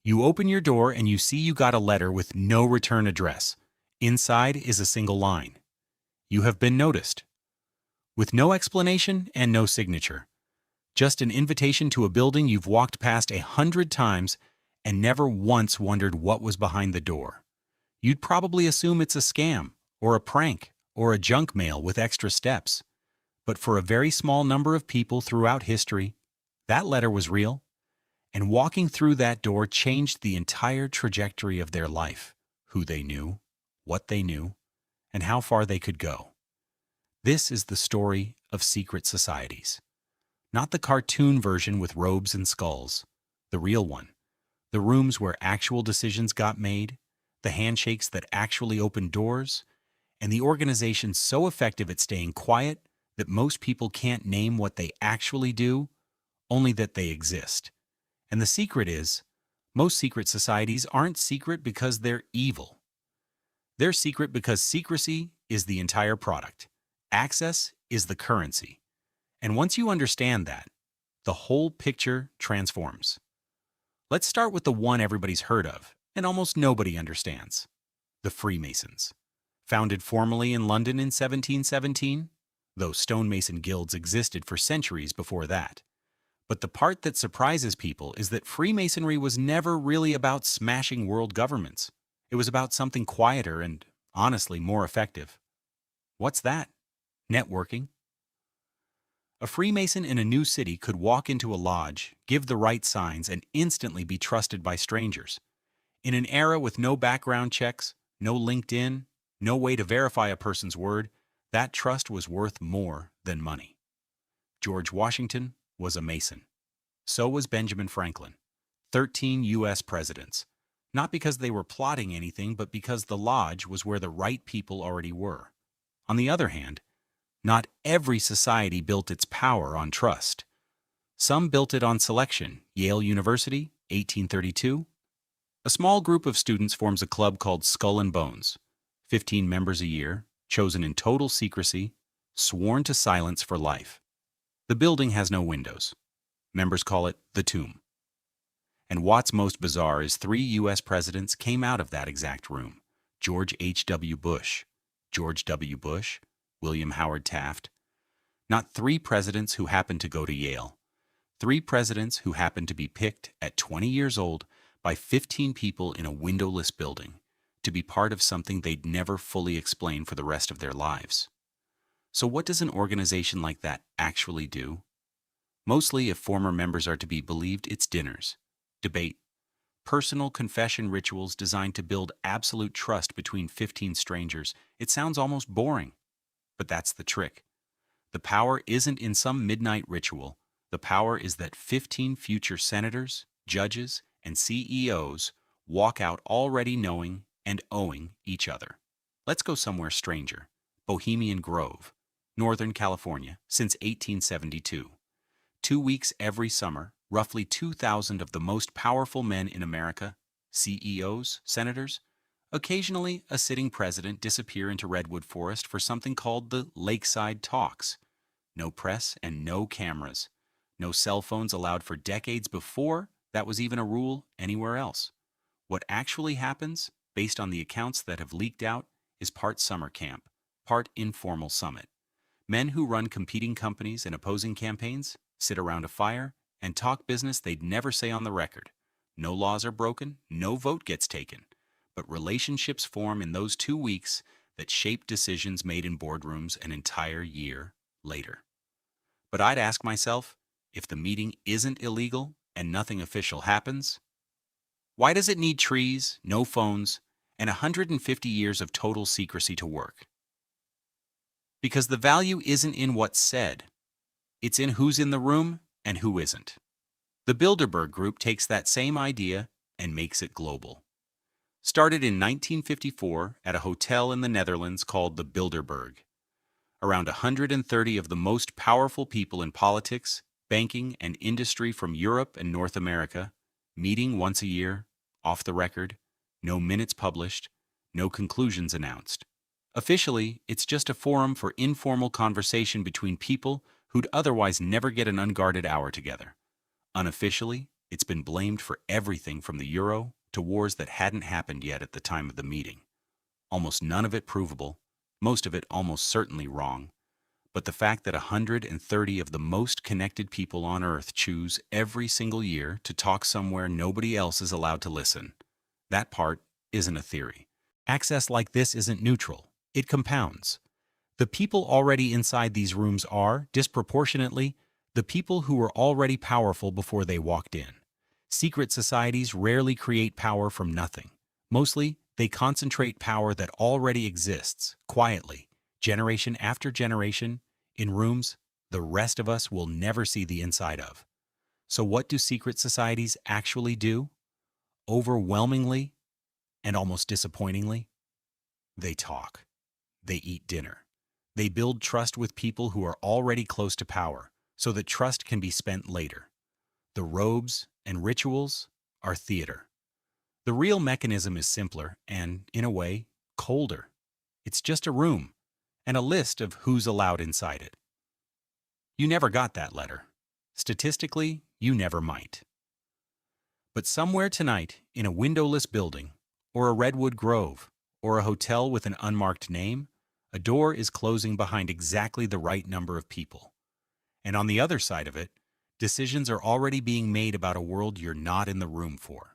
You open your door and you see you got a letter with no return address. Inside is a single line. You have been noticed. With no explanation and no signature. Just an invitation to a building you've walked past 100 times and never once wondered what was behind the door. You'd probably assume it's a scam, or a prank, or a junk mail with extra steps. But for a very small number of people throughout history, that letter was real. And walking through that door changed the entire trajectory of their life, who they knew, what they knew, and how far they could go. This is the story of secret societies. Not the cartoon version with robes and skulls, the real one. The rooms where actual decisions got made, the handshakes that actually opened doors, and the organizations so effective at staying quiet that most people can't name what they actually do, only that they exist. And the secret is, most secret societies aren't secret because they're evil. They're secret because secrecy is the entire product. Access is the currency. And once you understand that, the whole picture transforms. Let's start with the one everybody's heard of, and almost nobody understands. The Freemasons. Founded formally in London in 1717, though stonemason guilds existed for centuries before that. But the part that surprises people is that Freemasonry was never really about smashing world governments. It was about something quieter and, honestly, more effective. What's that? Networking. A Freemason in a new city could walk into a lodge, give the right signs, and instantly be trusted by strangers. In an era with no background checks, no LinkedIn, no way to verify a person's word, that trust was worth more than money. George Washington was a Mason. So was Benjamin Franklin. 13 U.S. presidents. Not because they were plotting anything, but because the lodge was where the right people already were. On the other hand, not every society built its power on trust. Some built it on selection. Yale University, 1832. A small group of students forms a club called Skull and Bones. 15 members a year, chosen in total secrecy, sworn to silence for life. The building has no windows. Members call it the tomb. And what's most bizarre is 3 U.S. presidents came out of that exact room. George H.W. Bush, George W. Bush, William Howard Taft. Not 3 presidents who happened to go to Yale. 3 presidents who happened to be picked at 20 years old by 15 people in a windowless building to be part of something they'd never fully explain for the rest of their lives. So what does an organization like that actually do? Mostly, if former members are to be believed, it's dinners, debate, personal confession rituals designed to build absolute trust between 15 strangers. It sounds almost boring, but that's the trick. The power isn't in some midnight ritual. The power is that 15 future senators, judges, and CEOs walk out already knowing and owing each other. Let's go somewhere stranger. Bohemian Grove, Northern California, since 1872. 2 weeks every summer, roughly 2,000 of the most powerful men in America, CEOs, senators, occasionally a sitting president, disappear into Redwood Forest for something called the Lakeside Talks. No press and no cameras. No cell phones allowed for decades before that was even a rule anywhere else. What actually happens, based on the accounts that have leaked out, is part summer camp, part informal summit. Men who run competing companies and opposing campaigns sit around a fire and talk business they'd never say on the record. No laws are broken, no vote gets taken, but relationships form in those 2 weeks that shape decisions made in boardrooms an entire year later. But I'd ask myself, if the meeting isn't illegal and nothing official happens, why does it need trees, no phones, and 150 years of total secrecy to work? Because the value isn't in what's said. It's in who's in the room and who isn't. The Bilderberg Group takes that same idea and makes it global. Started in 1954 at a hotel in the Netherlands called the Bilderberg. Around 130 of the most powerful people in politics, banking, and industry from Europe and North America, meeting once a year, off the record, no minutes published, no conclusions announced. Officially, it's just a forum for informal conversation between people who'd otherwise never get an unguarded hour together. Unofficially, It's been blamed for everything from the euro to wars that hadn't happened yet at the time of the meeting. Almost none of it provable, most of it almost certainly wrong. But the fact that 130 of the most connected people on Earth choose every single year to talk somewhere nobody else is allowed to listen, that part isn't a theory. Access like this isn't neutral, it compounds. The people already inside these rooms are, disproportionately, the people who were already powerful before they walked in. Secret societies rarely create power from nothing. Mostly, they concentrate power that already exists, quietly, generation after generation, in rooms the rest of us will never see the inside of. So what do secret societies actually do? Overwhelmingly, and almost disappointingly, they talk. They eat dinner. They build trust with people who are already close to power, so that trust can be spent later. The robes and rituals are theater. The real mechanism is simpler and, in a way, colder. It's just a room and a list of who's allowed inside it. You never got that letter. Statistically, you never might. But somewhere tonight, in a windowless building, or a redwood grove, or a hotel with an unmarked name, a door is closing behind exactly the right number of people. And on the other side of it, decisions are already being made about a world you're not in the room for.